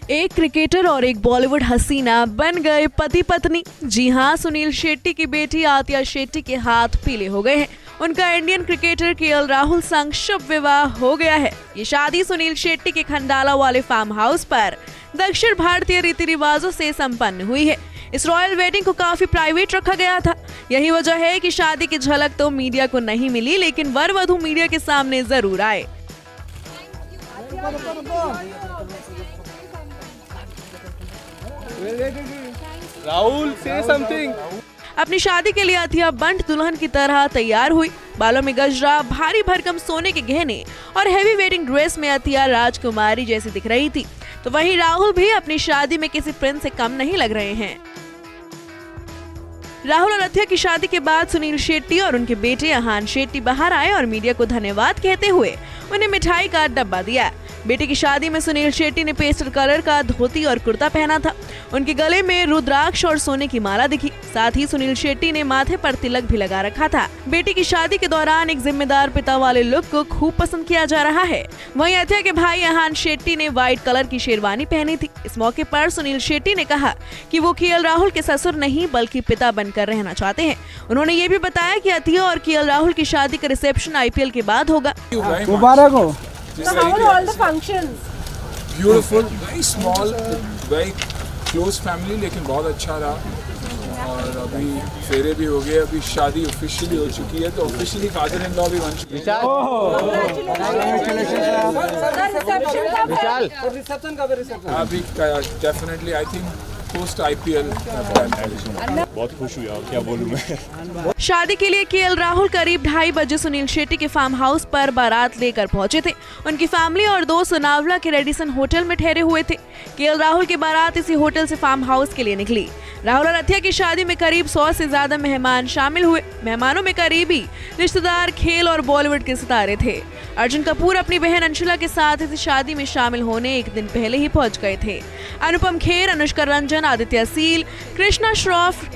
एक क्रिकेटर और एक बॉलीवुड हसीना बन गए पति पत्नी। जी हाँ, सुनील शेट्टी की बेटी आतिया शेट्टी के हाथ पीले हो गए हैं। उनका इंडियन क्रिकेटर केएल राहुल संग शुभ विवाह हो गया है। ये शादी सुनील शेट्टी के खंडाला वाले फार्म हाउस पर दक्षिण भारतीय रीति रिवाजों से संपन्न हुई है। इस रॉयल वेडिंग को काफी प्राइवेट रखा गया था। यही वजह है कि शादी की झलक तो मीडिया को नहीं मिली, लेकिन वर वधू मीडिया के सामने जरूर आए। राहुल से समथिंग। अपनी शादी के लिए अतिया बंट दुल्हन की तरह तैयार हुई। बालों में गजरा, भारी भरकम सोने के गहने और हेवी वेडिंग ड्रेस में अतिया राजकुमारी जैसी दिख रही थी। तो वहीं राहुल भी अपनी शादी में किसी प्रिंस से कम नहीं लग रहे हैं। राहुल और अतिया की शादी के बाद सुनील शेट्टी और उनके बेटे अहान शेट्टी बाहर आए और मीडिया को धन्यवाद कहते हुए उन्हें मिठाई का डब्बा दिया। बेटे की शादी में सुनील शेट्टी ने पेस्टल कलर का धोती और कुर्ता पहना था। उनके गले में रुद्राक्ष और सोने की माला दिखी। साथ ही सुनील शेट्टी ने माथे पर तिलक भी लगा रखा था। बेटी की शादी के दौरान एक जिम्मेदार पिता वाले लुक को खूब पसंद किया जा रहा है। वहीं अतिया के भाई अहान शेट्टी ने व्हाइट कलर की शेरवानी पहनी थी। इस मौके पर सुनील शेट्टी ने कहा कि वो केएल राहुल के ससुर नहीं बल्कि पिता बनकर रहना चाहते हैं। उन्होंने ये भी बताया कि अतिया और केएल राहुल की शादी का रिसेप्शन आईपीएल के बाद होगा। मुबारक हो। So how are all the functions? Beautiful, very small, very close family, लेकिन बहुत अच्छा रहा। और अभी फेरे भी हो गए, अभी शादी ऑफिशियली हो चुकी है, तो ऑफिशियली फादर इन लॉ भी बन चुके हैं। अभी definitely I think post IPL. बहुत खुश हुआ, क्या बोलूं मैं। शादी के लिए केएल राहुल करीब 2:30 बजे सुनील शेट्टी के फार्म हाउस पर बारात लेकर पहुंचे थे। उनकी फैमिली और दोस्त सोनावला के रेडिसन होटल में ठहरे हुए थे। केएल राहुल की बारात इसी होटल से फार्म हाउस के लिए निकली। राहुल और अतिया की शादी में करीब 100 से ज्यादा मेहमान शामिल हुए। मेहमानों में करीबी रिश्तेदार, खेल और बॉलीवुड के सितारे थे। अर्जुन कपूर अपनी बहन अंशुला के साथ इस शादी में शामिल होने एक दिन पहले ही पहुंच गए थे। अनुपम खेर, अनुष्का रंजन, आदित्य सील, कृष्णा श्रॉफ,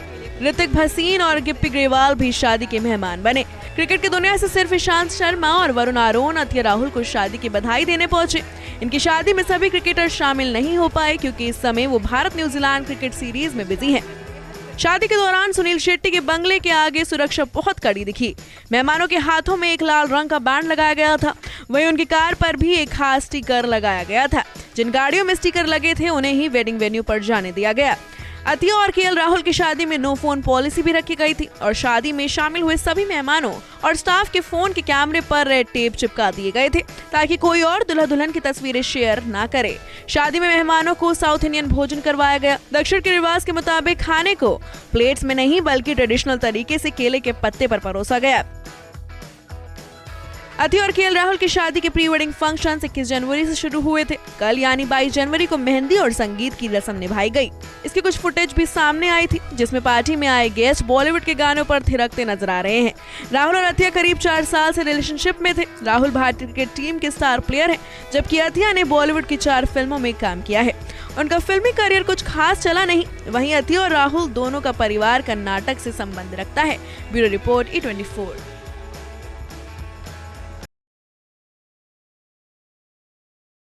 ऋतिक भसीन और गिप्पी ग्रेवाल भी शादी के मेहमान बने। क्रिकेट की दुनिया से सिर्फ ईशांत शर्मा और वरुण आरोन अतिया राहुल को शादी की बधाई देने पहुंचे। इनकी शादी में सभी क्रिकेटर शामिल नहीं हो पाए क्योंकि इस समय वो भारत न्यूजीलैंड क्रिकेट सीरीज में बिजी हैं। शादी के दौरान सुनील शेट्टी के बंगले के आगे सुरक्षा बहुत कड़ी दिखी। मेहमानों के हाथों में एक लाल रंग का बैंड लगाया गया था। वहीं उनकी कार पर भी एक खास स्टिकर लगाया गया था। जिन गाड़ियों में स्टिकर लगे थे उन्हें ही वेडिंग वेन्यू पर जाने दिया गया। अतिया और केएल राहुल की शादी में नो फोन पॉलिसी भी रखी गई थी और शादी में शामिल हुए सभी मेहमानों और स्टाफ के फोन के कैमरे पर रेड टेप चिपका दिए गए थे ताकि कोई और दुल्हा दुल्हन की तस्वीरें शेयर ना करे। शादी में मेहमानों को साउथ इंडियन भोजन करवाया गया। दक्षिण के रिवाज के मुताबिक खाने को प्लेट्स में नहीं बल्कि ट्रेडिशनल तरीके से केले के पत्ते पर परोसा गया। अतिया और केएल राहुल की शादी के प्री वेडिंग फंक्शन 21 जनवरी से शुरू हुए थे। कल यानी 22 जनवरी को मेहंदी और संगीत की रस्म निभाई गई। इसकी कुछ फुटेज भी सामने आई थी जिसमें पार्टी में आए गेस्ट बॉलीवुड के गानों पर थिरकते नजर आ रहे हैं। राहुल और अतिया करीब 4 साल से रिलेशनशिप में थे। राहुल भारतीय क्रिकेट टीम के स्टार प्लेयर हैं, जबकि अतिया ने बॉलीवुड की 4 फिल्मों में काम किया है। उनका फिल्मी करियर कुछ खास चला नहीं। वहीं अतिया और राहुल दोनों का परिवार कर्नाटक से संबंध रखता है। Bureau report E24।